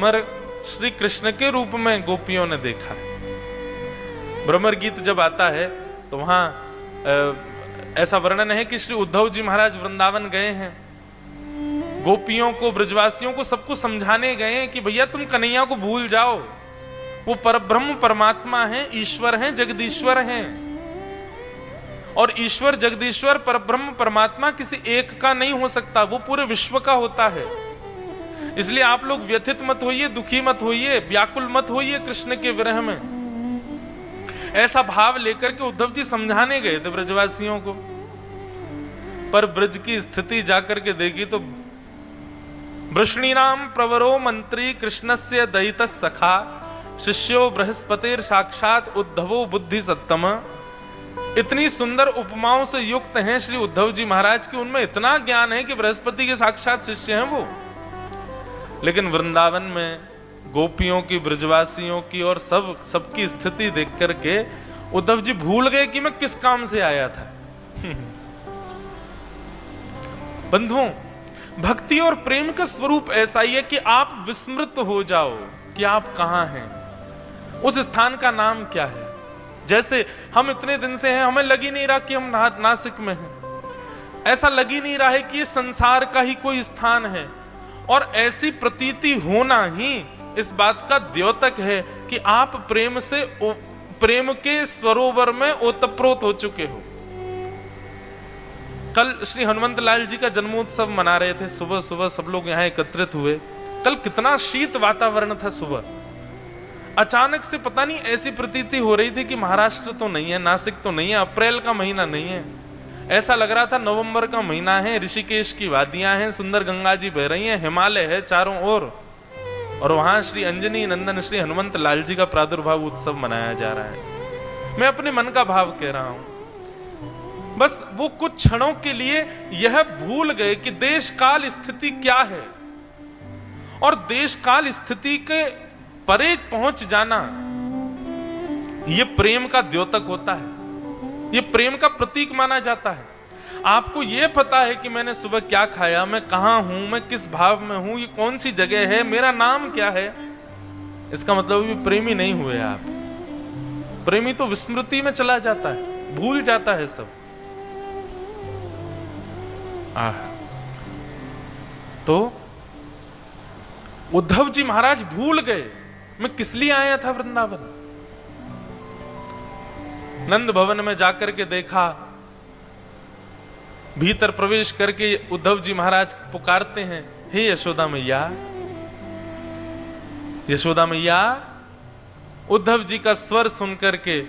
भ्रमर श्री कृष्ण के रूप में गोपियों ने देखा है। भ्रमर गीत जब आता है तो वहां ऐसा वर्णन है कि श्री उद्धव जी महाराज वृंदावन गए हैं, गोपियों को, ब्रजवासियों को, सबको समझाने गए हैं कि भैया तुम कन्हैया को भूल जाओ, वो परब्रह्म परमात्मा है, ईश्वर हैं, जगदीश्वर हैं। और ईश्वर, जगदीश्वर, परब्रह्म परमात्मा किसी एक का नहीं हो सकता, वो पूरे विश्व का होता है। इसलिए आप लोग व्यथित मत होइए, दुखी मत होइए, व्याकुल मत होइए कृष्ण के विरह में। ऐसा भाव लेकर के उद्धव जी समझाने गए थे ब्रजवासियों को। पर ब्रज की स्थिति जाकर के देखी तो वृष्णीनाम प्रवरो मंत्री कृष्णस्य दयित सखा शिष्यो बृहस्पतिर साक्षात उद्धवो बुद्धि सत्तम। इतनी सुंदर उपमाओं से युक्त हैं श्री उद्धव जी महाराज की, उनमें इतना ज्ञान है कि बृहस्पति के साक्षात शिष्य हैं वो। लेकिन वृंदावन में गोपियों की, ब्रजवासियों की और सबकी स्थिति देख करके उद्धव जी भूल गए कि मैं किस काम से आया था। बंधुओं, भक्ति और प्रेम का स्वरूप ऐसा ही है कि आप विस्मृत हो जाओ कि आप कहां हैं, उस स्थान का नाम क्या है। जैसे हम इतने दिन से हैं, हमें लग ही नहीं रहा कि हम नासिक में हैं, ऐसा लग ही नहीं रहा है कि ये संसार का ही कोई स्थान है। और ऐसी प्रतीति होना ही इस बात का द्योतक है कि आप प्रेम के सरोवर में ओतप्रोत हो चुके हो। कल श्री हनुमंत लाल जी का जन्मोत्सव मना रहे थे, सुबह सुबह सब लोग यहाँ एकत्रित हुए। कल कितना शीत वातावरण था सुबह। अचानक से पता नहीं ऐसी प्रतीति हो रही थी कि महाराष्ट्र तो नहीं है, नासिक तो नहीं है, अप्रैल का महीना नहीं है, ऐसा लग रहा था नवंबर का महीना है, ऋषिकेश की वादियां हैं, सुंदर गंगा जी बह रही हैं, हिमालय है चारों ओर, और वहां श्री अंजनी नंदन श्री हनुमंत लाल जी का प्रादुर्भाव उत्सव मनाया जा रहा है। मैं अपने मन का भाव कह रहा हूं। बस वो कुछ क्षणों के लिए यह भूल गए कि देश काल स्थिति क्या है, और देश काल स्थिति के परे पहुंच जाना यह प्रेम का द्योतक होता है, ये प्रेम का प्रतीक माना जाता है। आपको ये पता है कि मैंने सुबह क्या खाया, मैं कहां हूं, मैं किस भाव में हूं, ये कौन सी जगह है, मेरा नाम क्या है, इसका मतलब भी प्रेमी नहीं हुए आप। प्रेमी तो विस्मृति में चला जाता है, भूल जाता है सब। तो उद्धव जी महाराज भूल गए मैं किस लिए आया था वृंदावन। नंद भवन में जाकर के देखा, भीतर प्रवेश करके उद्धव जी महाराज पुकारते हैं, हे यशोदा मैया, यशोदा मैया। उद्धव जी का स्वर सुनकर के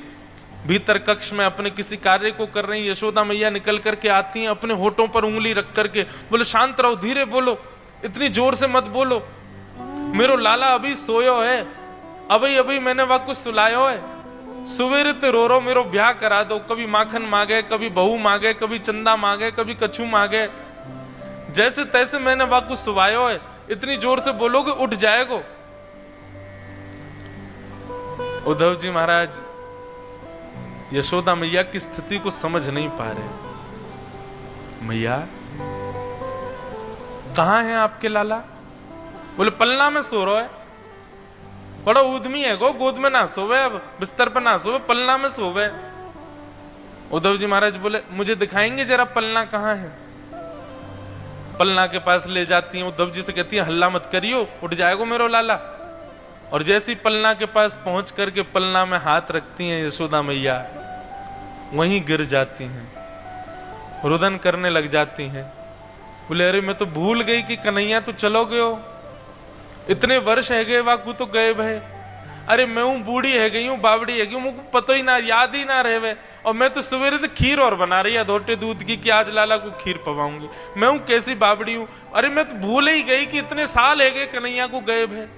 भीतर कक्ष में अपने किसी कार्य को कर रही यशोदा मैया निकल करके आती हैं, अपने होठों पर उंगली रख करके बोले, शांत रहो, धीरे बोलो, इतनी जोर से मत बोलो, मेरो लाला अभी सोयो है, अभी अभी मैंने वह कुछ सुलायो है, सुवेरे ते रो रो मेरो ब्याह करा दो। कभी माखन मांगे, कभी बहू मांगे, कभी चंदा मांगे, कभी कछू मांगे, जैसे तैसे मैंने वह कुछ सुवायो है, इतनी जोर से बोलोगे उठ जाएगो। उद्धव जी महाराज यशोदा मैया की स्थिति को समझ नहीं पा रहे। मैया कहां है आपके लाला? बोले पलना में सो रहा है, बड़ा उद्यमी है गो, गोद में ना सोवे, अब बिस्तर पर ना सोवे, पलना में सोवे। उद्धव जी महाराज बोले, मुझे दिखाएंगे जरा पलना कहां है। पलना के पास ले जाती हैं, उद्धव जी से कहती है, हल्ला मत करियो, उठ जाएगो मेरो लाला। और जैसी पलना के पास पहुंच करके पलना में हाथ रखती हैं यशोदा मैया, वहीं गिर जाती हैं, रुदन करने लग जाती हैं। बोले, अरे मैं तो भूल गई कि कन्हैया तो चलो गयो, इतने वर्ष है गए वाकू तो गए भे, अरे मैं हूं बूढ़ी है गई हूं, बावड़ी है गई हूं, मुझको पता ही ना, याद ही ना रहे। और मैं तो सवेरे तो खीर और बना रही है धोटे दूध की कि आज लाला को खीर पवाऊंगी, मैं हूं कैसी बावड़ी हूं, अरे मैं तो भूल ही गई कि इतने साल है गए कन्हैया को गए भे।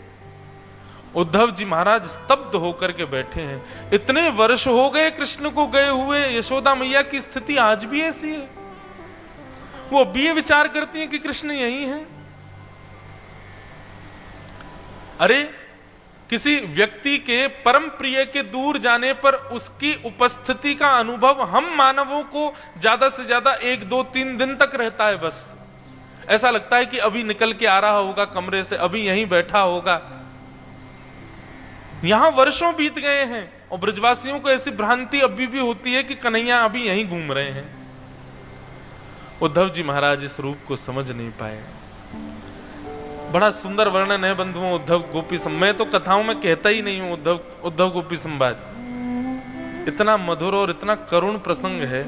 उद्धव जी महाराज स्तब्ध होकर के बैठे हैं, इतने वर्ष हो गए कृष्ण को गए हुए, यशोदा मैया की स्थिति आज भी ऐसी है। वो अभी ये विचार करती हैं कि कृष्ण यही है। अरे किसी व्यक्ति के परम प्रिय के दूर जाने पर उसकी उपस्थिति का अनुभव हम मानवों को ज्यादा से ज्यादा 1, 2, 3 दिन तक रहता है। बस ऐसा लगता है कि अभी निकल के आ रहा होगा कमरे से, अभी यहीं बैठा होगा, यहां वर्षों बीत गए हैं और ब्रजवासियों को ऐसी भ्रांति अभी भी होती है कि कन्हैया अभी यहीं घूम रहे हैं। उद्धव जी महाराज इस रूप को समझ नहीं पाए। बड़ा सुंदर वर्णन है बंधुओं उद्धव गोपी संवाद। मैं तो कथाओं में कहता ही नहीं हूं उद्धव गोपी संवाद। इतना मधुर और इतना करुण प्रसंग है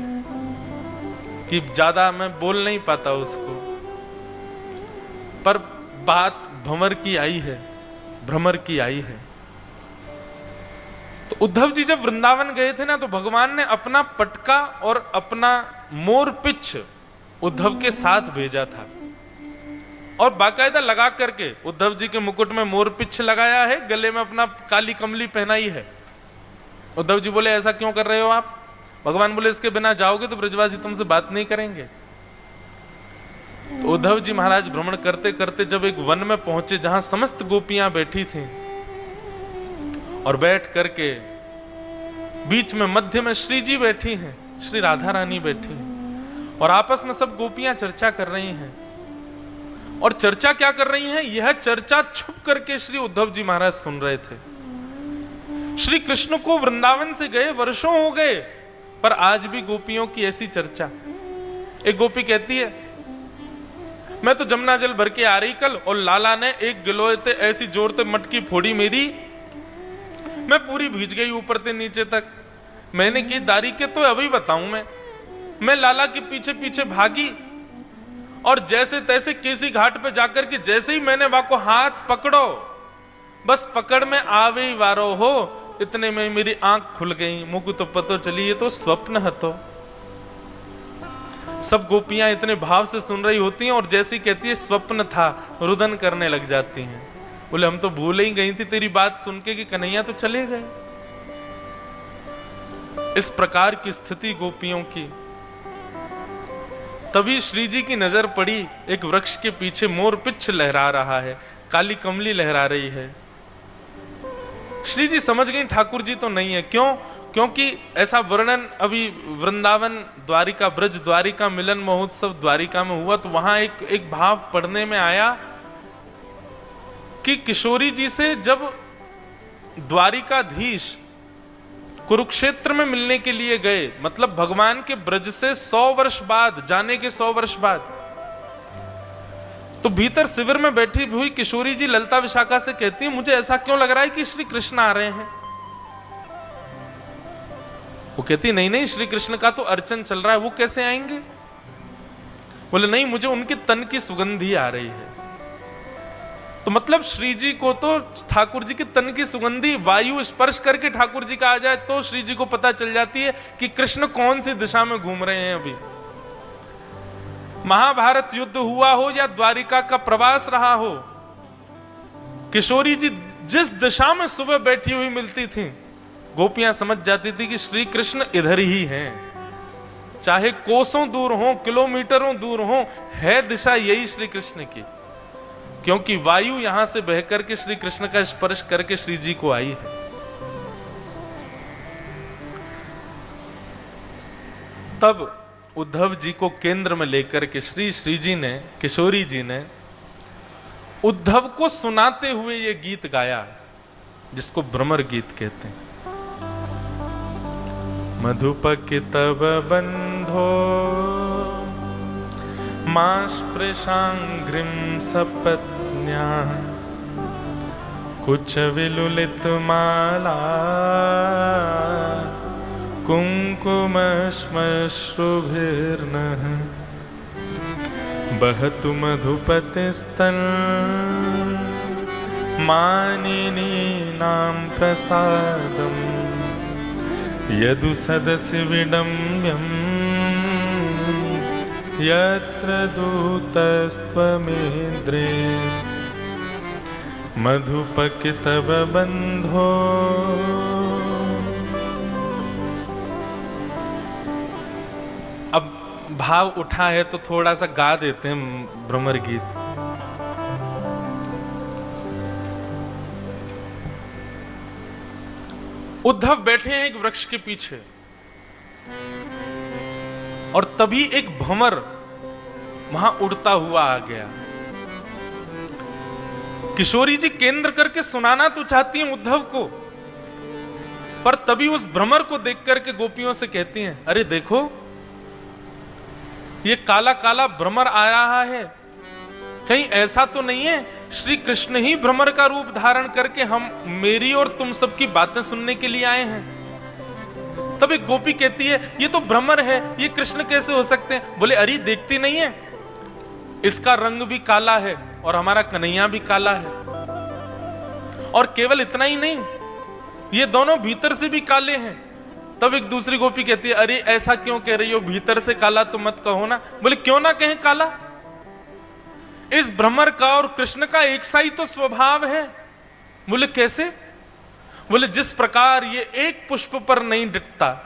कि ज्यादा मैं बोल नहीं पाता उसको, पर बात भंवर की आई है, भ्रमर की आई है। तो उद्धव जी जब वृंदावन गए थे ना, तो भगवान ने अपना पटका और अपना मोर पिच्छ उद्धव के साथ भेजा था और बाकायदा लगा करके उद्धव जी के मुकुट में मोर पिच्छ लगाया है, गले में अपना काली कमली पहनाई है। उद्धव जी बोले ऐसा क्यों कर रहे हो आप? भगवान बोले इसके बिना जाओगे तो ब्रजवासी तुमसे बात नहीं करेंगे। तो उद्धव जी महाराज भ्रमण करते करते जब एक वन में पहुंचे जहां समस्त गोपियां बैठी थीं और बैठ करके बीच में मध्य में श्री जी बैठी हैं, श्री राधा रानी बैठी हैं और आपस में सब गोपियां चर्चा कर रही हैं। और चर्चा क्या कर रही हैं? यह चर्चा छुप करके श्री उद्धव जी महाराज सुन रहे थे। श्री कृष्ण को वृंदावन से गए वर्षों हो गए, पर आज भी गोपियों की ऐसी चर्चा। एक गोपी कहती है मैं तो जमुना जल भर के आ रही कल और लाला ने एक गिलोते ऐसी जोर से मटकी फोड़ी मेरी, मैं पूरी भीज गई ऊपर से नीचे तक। मैंने की दारी के तो अभी बताऊं मैं लाला के पीछे पीछे भागी और जैसे तैसे किसी घाट पे जाकर के जैसे ही मैंने वहां को हाथ पकड़ो, बस पकड़ में आवे ही वारो हो, इतने में मेरी आंख खुल गई, मुझको तो पता चली ये तो स्वप्न है। तो सब गोपियां इतने भाव से सुन रही होती हैं और जैसी कहती है स्वप्न था, रुदन करने लग जाती हैं। बोले हम तो भूल ही गई थी तेरी बात सुन के कि कन्हैया तो चले गए। इस प्रकार की स्थिति गोपियों की। तभी श्री जी की नजर पड़ी, एक वृक्ष के पीछे मोर पिच्छ लहरा रहा है, काली कमली लहरा रही है। श्री जी समझ गई ठाकुर जी तो नहीं है। क्यों? क्योंकि ऐसा वर्णन अभी वृंदावन द्वारिका ब्रज द्वारिका मिलन महोत्सव द्वारिका में हुआ, तो वहां एक भाव पढ़ने में आया कि किशोरी जी से जब द्वारिकाधीश कुरुक्षेत्र में मिलने के लिए गए, मतलब भगवान के ब्रज से 100 वर्ष बाद, जाने के 100 वर्ष बाद, तो भीतर शिविर में बैठी हुई किशोरी जी ललिता विशाखा से कहती है मुझे ऐसा क्यों लग रहा है कि श्री कृष्ण आ रहे हैं। वो कहती नहीं श्री कृष्ण का तो अर्चन चल रहा है, वो कैसे आएंगे? बोले नहीं, मुझे उनके तन की सुगंधी आ रही है। तो मतलब श्री जी को तो ठाकुर जी के तन की सुगंधी वायु स्पर्श करके ठाकुर जी का आ जाए तो श्री जी को पता चल जाती है कि कृष्ण कौन सी दिशा में घूम रहे हैं। अभी महाभारत युद्ध हुआ हो या द्वारिका का प्रवास रहा हो, किशोरी जी जिस दिशा में सुबह बैठी हुई मिलती थी, गोपियां समझ जाती थी कि श्री कृष्ण इधर ही हैं। चाहे कोसों दूर हो, किलोमीटरों दूर हो, है दिशा यही श्री कृष्ण की, क्योंकि वायु यहां से बहकर के श्री कृष्ण का स्पर्श करके श्री जी को आई है। तब उद्धव जी को केंद्र में लेकर के श्री जी ने, किशोरी जी ने उद्धव को सुनाते हुए ये गीत गाया, जिसको भ्रमर गीत कहते हैं। मधुपक तब बंधो मास्पृशांघ्रिं सपत्न्या कुछ विलुलित माला कुंकुमश्मश्रुभिर्नः बहतु मधुपतिस्तन मानिनीनां प्रसादम् यदु सदसि विडम्यम् यत्र दूतस्त्वमेन्द्रे मधुपकितव बंधो। अब भाव उठा है तो थोड़ा सा गा देते हैं भ्रमर गीत। उद्धव बैठे हैं एक वृक्ष के पीछे और तभी एक भंवर वहां उड़ता हुआ आ गया। किशोरी जी केंद्र करके सुनाना तो चाहती हैं उद्धव को, पर तभी उस भ्रमर को देख करके गोपियों से कहती हैं, अरे देखो ये काला काला भ्रमर आ रहा है, कहीं ऐसा तो नहीं है श्री कृष्ण ही भ्रमर का रूप धारण करके हम मेरी और तुम सबकी बातें सुनने के लिए आए हैं। तब एक गोपी कहती है ये तो भ्रमर है, ये कृष्ण कैसे हो सकते हैं? बोले अरे देखती नहीं है, इसका रंग भी काला है और हमारा कन्हैया भी काला है। और केवल इतना ही नहीं, ये दोनों भीतर से भी काले हैं। तब एक दूसरी गोपी कहती है अरे ऐसा क्यों कह रही हो, भीतर से काला तो मत कहो ना। बोले क्यों ना कहें काला, इस भ्रमर का और कृष्ण का एक सा ही तो स्वभाव है। बोले कैसे? बोले जिस प्रकार ये एक पुष्प पर नहीं डिटता,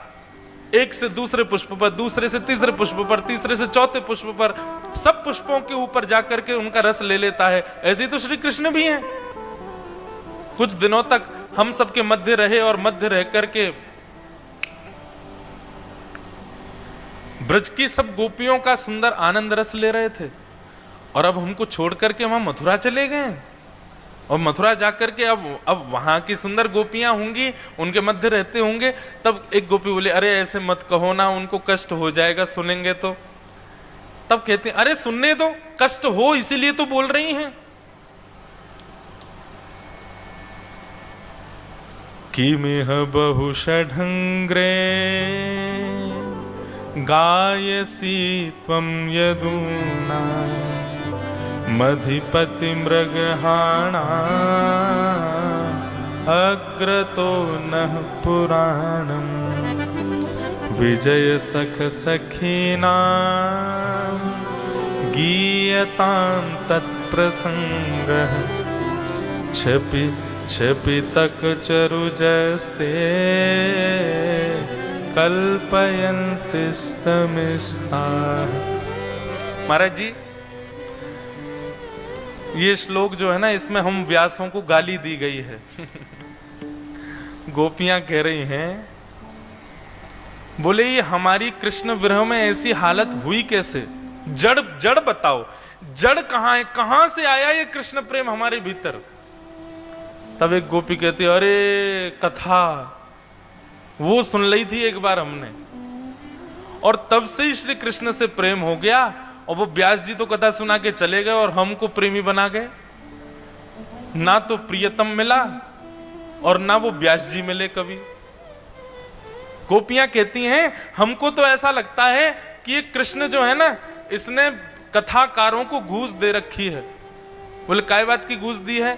एक से दूसरे पुष्प पर, दूसरे से तीसरे पुष्प पर, तीसरे से चौथे पुष्प पर, सब पुष्पों के ऊपर जाकर के उनका रस ले लेता है, ऐसे ही तो श्री कृष्ण भी हैं। कुछ दिनों तक हम सबके मध्य रहे और मध्य रह करके ब्रज की सब गोपियों का सुंदर आनंद रस ले रहे थे, और अब हमको छोड़ करके वहां मथुरा चले गए। और मथुरा जाकर के अब वहां की सुंदर गोपियां होंगी, उनके मध्य रहते होंगे। तब एक गोपी बोले अरे ऐसे मत कहो ना, उनको कष्ट हो जाएगा सुनेंगे तो। तब कहते हैं अरे सुनने दो, कष्ट हो इसीलिए तो बोल रही हैं। किमिह बहुषढंग्रे गायसी त्वं यदूना मधिपति मृगहाणा अग्रतो नः पुराणम् विजय सख सखीना गीयतां तत्प्रसंगः छपि छपि तक चरुजस्ते कल्पयन्तिस्तमिस्ताः। महाराज जी ये श्लोक जो है ना, इसमें हम व्यासों को गाली दी गई है। गोपियां कह रही हैं, बोले ये हमारी कृष्ण विरह में ऐसी हालत हुई कैसे? जड़ जड़ बताओ, जड़ कहां है, कहां से आया ये कृष्ण प्रेम हमारे भीतर? तब एक गोपी कहती अरे कथा वो सुन ली थी एक बार हमने, और तब से ही श्री कृष्ण से प्रेम हो गया। और वो व्यास जी तो कथा सुना के चले गए और हमको प्रेमी बना गए। ना तो प्रियतम मिला और ना वो व्यास जी मिले कभी। गोपियां कहती हैं हमको तो ऐसा लगता है कि ये कृष्ण जो है ना, इसने कथाकारों को घूस दे रखी है। बोले काय बात की घूस दी है?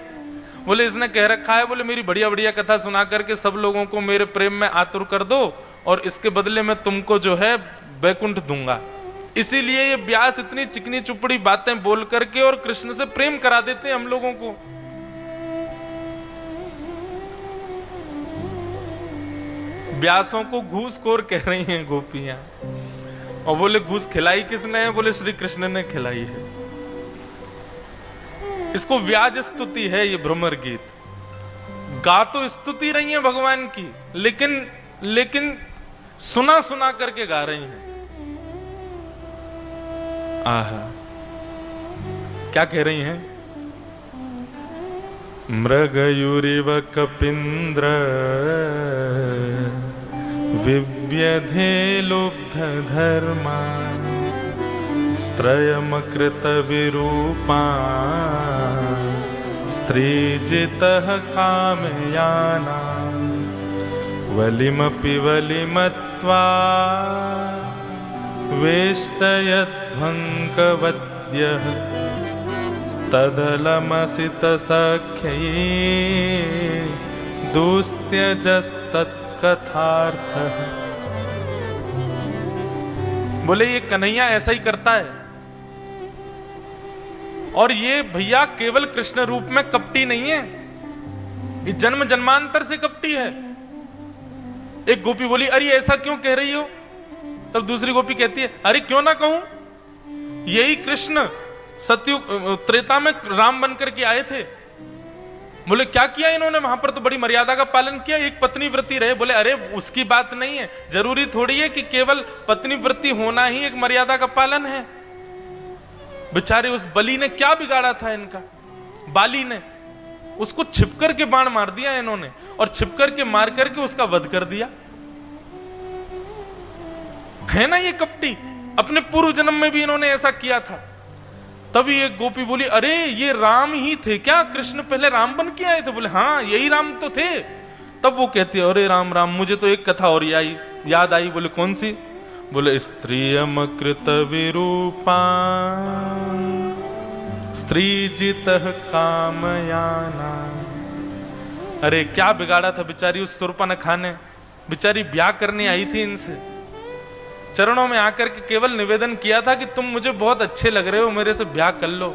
बोले इसने कह रखा है, बोले मेरी बढ़िया बढ़िया कथा सुना करके सब लोगों को मेरे प्रेम में आतुर कर दो और इसके बदले में तुमको जो है वैकुंठ दूंगा। इसीलिए ये व्यास इतनी चिकनी चुपड़ी बातें बोल करके और कृष्ण से प्रेम करा देते हैं हम लोगों को। व्यासों को घूसखोर कह रही हैं गोपियां। और बोले घूस खिलाई किसने है? बोले श्री कृष्ण ने खिलाई है। इसको व्याज स्तुति है ये भ्रमर गीत। गा तो स्तुति रही है भगवान की, लेकिन सुना सुना करके गा रही हैं। आहा, क्या कह रही हैं? मृगयुरिव कपिंद्र विव्यधे लुब्ध धर्मा स्त्रयमकृत विरूपा स्त्रीजितः कामयाना वलिमपि वलिमत्वा वेष्टयद्भङ्कवद्यः स्तदलमसितसख्यै दुस्त्यजस्तत्कथार्थः। बोले ये कन्हैया ऐसा ही करता है, और ये भैया केवल कृष्ण रूप में कपटी नहीं है, ये जन्म जन्मांतर से कपटी है। एक गोपी बोली अरे ऐसा क्यों कह रही हो? तब दूसरी गोपी कहती है अरे क्यों ना कहूं, यही कृष्ण सत्युग त्रेता में राम बनकर के आए थे। बोले क्या किया इन्होंने? वहां पर तो बड़ी मर्यादा का पालन किया, एक पत्नी व्रती रहे। बोले अरे उसकी बात नहीं है, जरूरी थोड़ी है कि केवल पत्नी व्रती होना ही एक मर्यादा का पालन है। बेचारे उस बलि ने क्या बिगाड़ा था इनका? बाली ने उसको छिपकर के बाण मार दिया इन्होंने, और छिपकर के मार करके उसका वध कर दिया। है ना ये कपटी, अपने पूर्व जन्म में भी इन्होंने ऐसा किया था। तभी एक गोपी बोली, अरे ये राम ही थे क्या? कृष्ण पहले राम बन के आए थे? बोले हाँ यही राम तो थे। तब वो कहती है, अरे राम राम, मुझे तो एक कथा और याद आई। बोले कौन सी? बोले स्त्रियम कृत विरूपा स्त्रीजितः कामयाना। अरे क्या बिगाड़ा था बेचारी उस शूर्पणखा ने, बेचारी ब्याह करने आई थी इनसे, चरणों में आकर के केवल निवेदन किया था कि तुम मुझे बहुत अच्छे लग रहे हो, मेरे से ब्याह कर लो।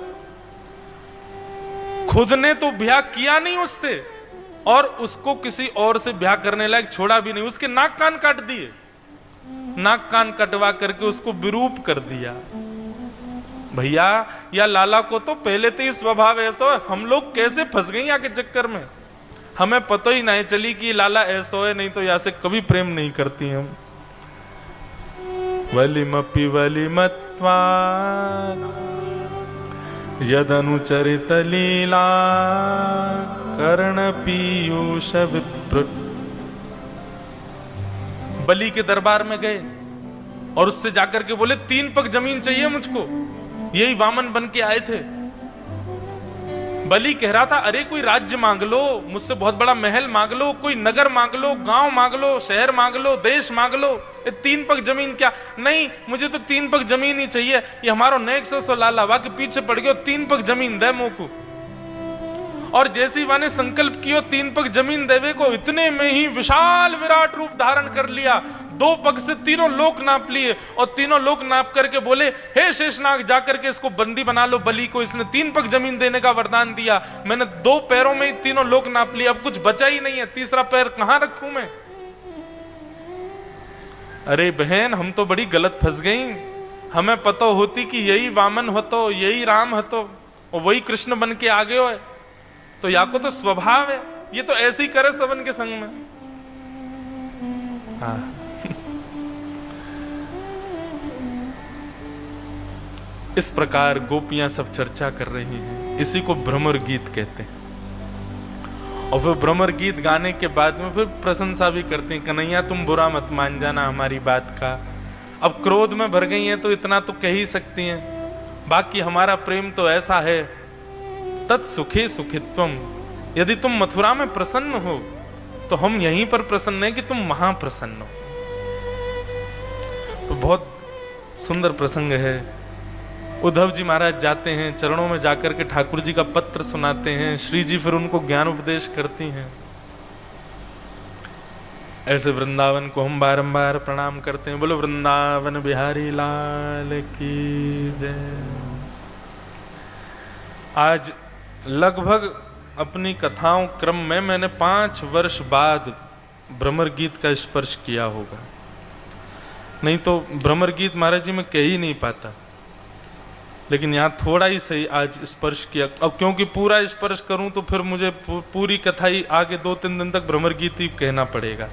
खुद ने तो ब्याह किया नहीं उससे, और उसको किसी और से ब्याह करने लायक छोड़ा भी नहीं। उसके नाक कान काट दिए, नाक कान कटवा करके उसको विरूप कर दिया। भैया या लाला को तो पहले तो ही स्वभाव ऐसा है, हम लोग कैसे फंस गए यहाँ के चक्कर में, हमें पता ही नहीं चली कि लाला ऐसा है, नहीं तो यहाँ से कभी प्रेम नहीं करती हम। वलिमपि वलिमत्वा यदनुचरित लीला कर्ण पीयूष विप्र। बलि के दरबार में गए और उससे जाकर के बोले 3 पग जमीन चाहिए मुझको, यही वामन बन के आए थे। बलि कह रहा था, अरे कोई राज्य मांग लो मुझसे, बहुत बड़ा महल मांग लो, कोई नगर मांग लो, गांव मांग लो, शहर मांग लो, देश मांग लो, ये 3 पग जमीन क्या? नहीं मुझे तो 3 पग जमीन ही चाहिए। ये हमारो नेक सो लाला वा के पीछे पड़ गयो, 3 पग जमीन दे मोको। और जैसी वाने संकल्प कियो 3 पग जमीन देवे को, इतने में ही विशाल विराट रूप धारण कर लिया। 2 पग से 3 लोक नाप लिए, और 3 लोक नाप करके बोले, हे शेषनाग जाकर के इसको बंदी बना लो बलि को, इसने 3 पग जमीन देने का वरदान दिया, मैंने 2 पैरों में ही 3 लोक नाप लिया, अब कुछ बचा ही नहीं है, तीसरा पैर कहां रखूं मैं? अरे बहन हम तो बड़ी गलत फंस गई, हमें पता होती कि यही वामन हो तो, यही राम हो तो, और वही कृष्ण बन के आ गए हो, तो या को तो स्वभाव है, ये तो ऐसे ही करे सबन के संग में। हाँ इस प्रकार गोपियां सब चर्चा कर रही हैं, इसी को भ्रमर गीत कहते हैं। और फिर भ्रमर गीत गाने के बाद में फिर प्रशंसा भी करती हैं, कन्हैया तुम बुरा मत मान जाना हमारी बात का, अब क्रोध में भर गई हैं तो इतना तो कह ही सकती हैं, बाकी हमारा प्रेम तो ऐसा है, तत्सुखे सुखित्वम, यदि तुम मथुरा में प्रसन्न हो तो हम यहीं पर प्रसन्न हैं कि तुम वहां प्रसन्न हो। तो बहुत सुंदर प्रसंग है। उद्धव जी महाराज जाते हैं, चरणों में जाकर के ठाकुर जी का पत्र सुनाते हैं, श्री जी फिर उनको ज्ञान उपदेश करती हैं। ऐसे वृंदावन को हम बारंबार प्रणाम करते हैं। बोलो वृंदावन बिहारी लाल की जय। आज लगभग अपनी कथाओं क्रम में मैंने 5 वर्ष बाद भ्रमर गीत का स्पर्श किया होगा, नहीं तो भ्रमर गीत महाराज जी मैं कह ही नहीं पाता, लेकिन यहाँ थोड़ा ही सही आज स्पर्श किया। अब क्योंकि पूरा स्पर्श करूं तो फिर मुझे पूरी कथा ही आगे 2-3 दिन तक भ्रमर गीत ही कहना पड़ेगा।